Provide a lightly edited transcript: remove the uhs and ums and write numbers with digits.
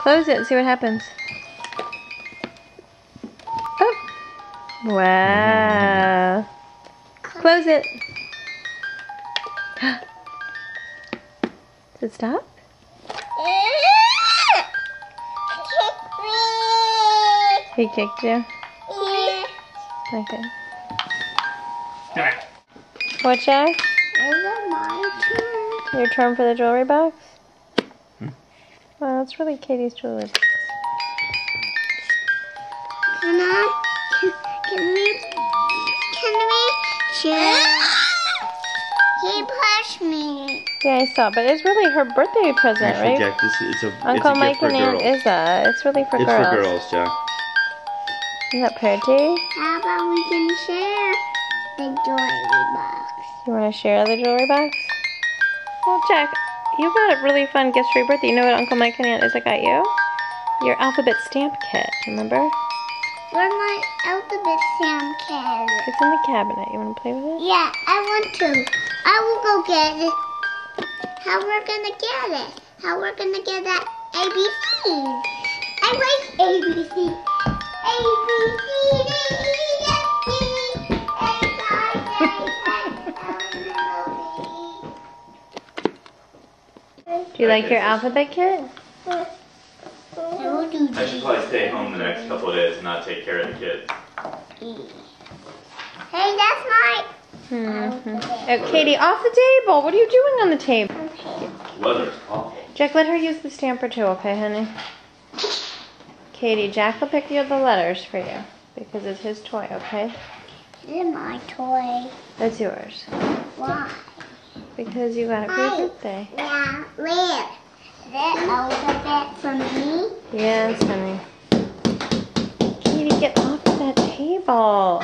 Close it and see what happens. Oh. Wow. Close it. Does it stop? He kicked you? Okay. What, Jack? Is it my turn? Your turn for the jewelry box? Well, it's really Katie's jewelry box. Can we share? He pushed me. Yeah, I saw, but it's really her birthday present, Actually, right? Jack, it's a Uncle gift Mike for and Aunt girls. Izza. It's really for It's girls. for girls, Jack. Is that pretty? How about we can share the jewelry box? You want to share the jewelry box? Well, Jack, you got a really fun gift for your birthday. You know what Uncle Mike and Aunt Izza got you? Your alphabet stamp kit, remember? Where's my alphabet stamp kit? It's in the cabinet. You want to play with it? Yeah, I want to. I will go get it. How we're gonna get it? How we're gonna get that ABC? I like ABC. ABC, D, E, F, G, H, I, J, K, L, M, N, O, P. Do you like your alphabet kit? I will do I should probably stay home the next couple of days and not take care of the kids. D. Hey, that's my Oh, Katie, off the table. What are you doing on the table? Weather's awful. Jack, let her use the stamper too, okay, honey? Katie, Jack will pick you the letters for you because it's his toy, okay? This is my toy. That's yours. Why? Because you got it for your birthday. Yeah, where? The alphabet for me? Yes, honey. Katie, get off of that table.